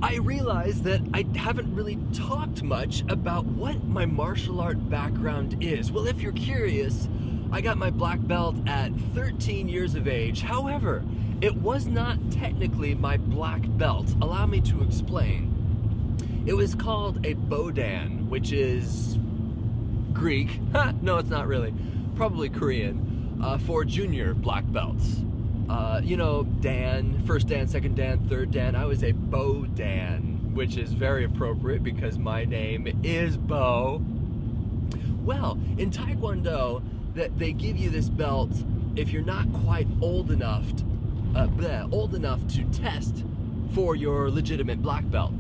I realized that I haven't really talked much about what my martial art background is. Well, if you're curious, I got my black belt at 13 years of age. However, it was not technically my black belt. Allow me to explain. It was called a Bodan, which is Greek. No, it's not really. Probably Korean, for junior black belts. You know, Dan, first Dan, second Dan, third Dan. I was a Bodan, which is very appropriate because my name is Bo. Well, in Taekwondo, they give you this belt if you're not quite old enough to test for your legitimate black belt.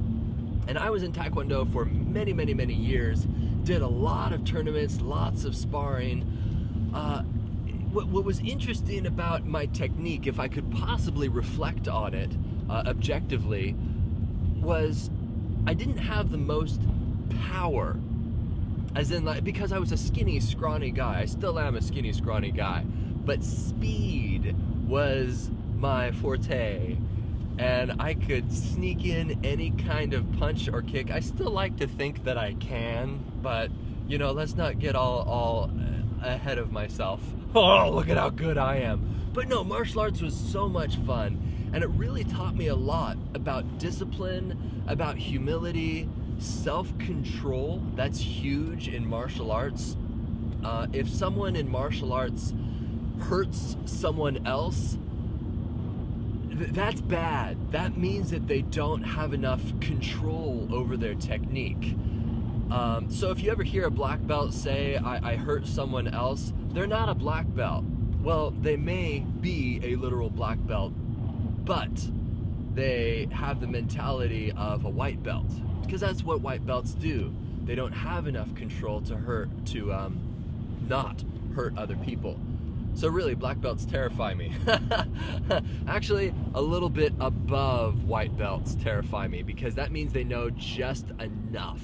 And I was in Taekwondo for many, many, many years. Did a lot of tournaments, lots of sparring. What was interesting about my technique, if I could possibly reflect on it objectively, was I didn't have the most power. As in, like, because I was a skinny, scrawny guy. I still am a skinny, scrawny guy. But speed was my forte. And I could sneak in any kind of punch or kick. I still like to think that I can, but, you know, let's not get all ahead of myself. Oh, look at how good I am. But no, martial arts was so much fun, and it really taught me a lot about discipline, about humility, self-control. That's huge in martial arts. If someone in martial arts hurts someone else, that's bad. That means that they don't have enough control over their technique. So if you ever hear a black belt say, I hurt someone else, they're not a black belt. Well, they may be a literal black belt, but they have the mentality of a white belt, because that's what white belts do. They don't have enough control to not hurt other people. So really, black belts terrify me. Actually, a little bit above white belts terrify me, because that means they know just enough,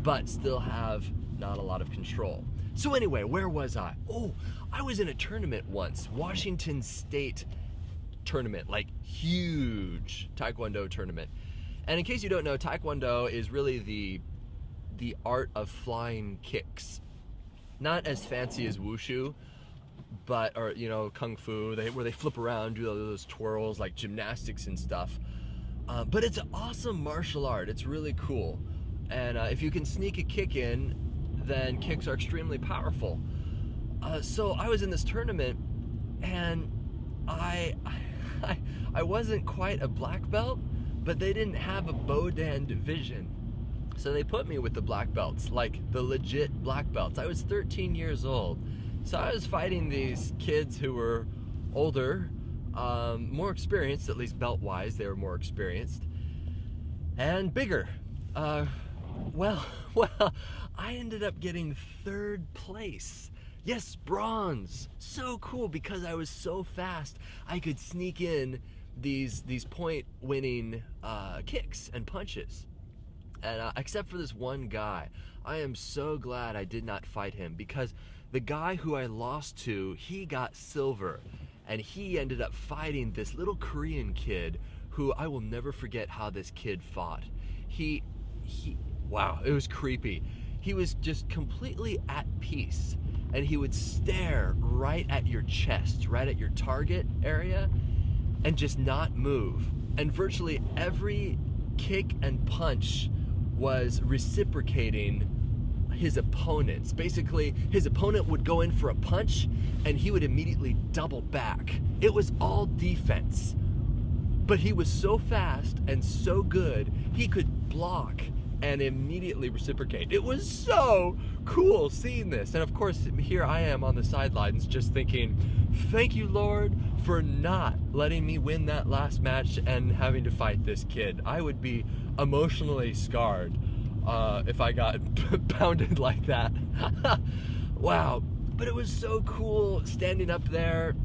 but still have not a lot of control. So anyway, where was I? Oh, I was in a tournament once, Washington State tournament, like huge Taekwondo tournament. And in case you don't know, Taekwondo is really the art of flying kicks. Not as fancy as wushu, or you know, kung fu, where they flip around, do those twirls like gymnastics and stuff. But it's an awesome martial art. It's really cool. And if you can sneak a kick in, then kicks are extremely powerful. So I was in this tournament, and I wasn't quite a black belt, but they didn't have a Bodan division. So they put me with the black belts, like the legit black belts. I was 13 years old. So I was fighting these kids who were older, more experienced, at least belt-wise, they were more experienced, and bigger. Well, I ended up getting third place. Yes, bronze. So cool, because I was so fast. I could sneak in these point-winning kicks and punches. And except for this one guy, I am so glad I did not fight him, because the guy who I lost to, he got silver, and he ended up fighting this little Korean kid who I will never forget how this kid fought. Wow, it was creepy. He was just completely at peace, and he would stare right at your chest, right at your target area, and just not move. And virtually every kick and punch was reciprocating his opponents. Basically, his opponent would go in for a punch, and he would immediately double back. It was all defense. But he was so fast and so good, he could block and immediately reciprocate. It was so cool seeing this. And of course, here I am on the sidelines just thinking, thank you, Lord, for not letting me win that last match and having to fight this kid. I would be emotionally scarred if I got pounded like that. Wow. But it was so cool standing up there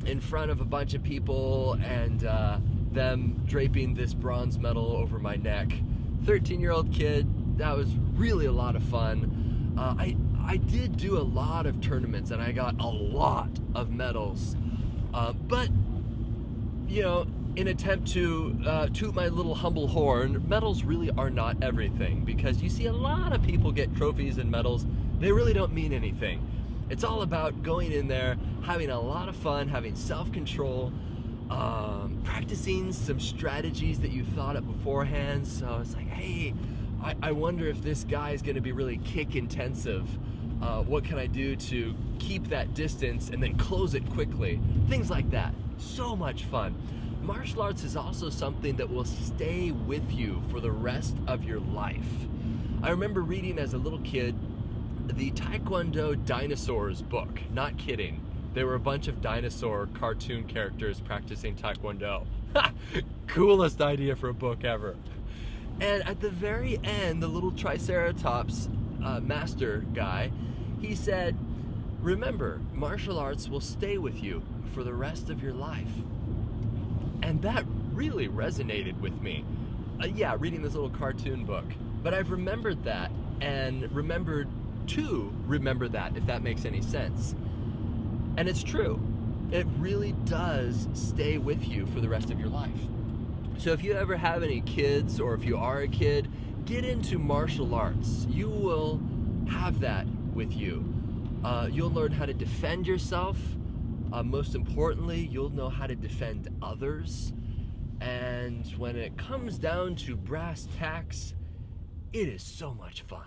in front of a bunch of people and them draping this bronze medal over my neck. 13-year-old kid, that was really a lot of fun. I did do a lot of tournaments, and I got a lot of medals. But, you know, in attempt to toot my little humble horn, medals really are not everything, because you see a lot of people get trophies and medals. They really don't mean anything. It's all about going in there, having a lot of fun, having self-control, practicing some strategies that you thought up beforehand. So it's like, hey, I wonder if this guy is going to be really kick intensive. What can I do to keep that distance and then close it quickly? Things like that. So much fun. Martial arts is also something that will stay with you for the rest of your life. I remember reading as a little kid the Taekwondo Dinosaurs book. Not kidding. There were a bunch of dinosaur cartoon characters practicing Taekwondo. Coolest idea for a book ever. And at the very end, the little Triceratops master guy, he said, remember, martial arts will stay with you for the rest of your life. And that really resonated with me. Yeah, reading this little cartoon book. But I've remembered that and remembered to remember that, if that makes any sense. And it's true. It really does stay with you for the rest of your life. So if you ever have any kids, or if you are a kid, get into martial arts. You will have that with you. You'll learn how to defend yourself. Most importantly, you'll know how to defend others. And when it comes down to brass tacks, it is so much fun.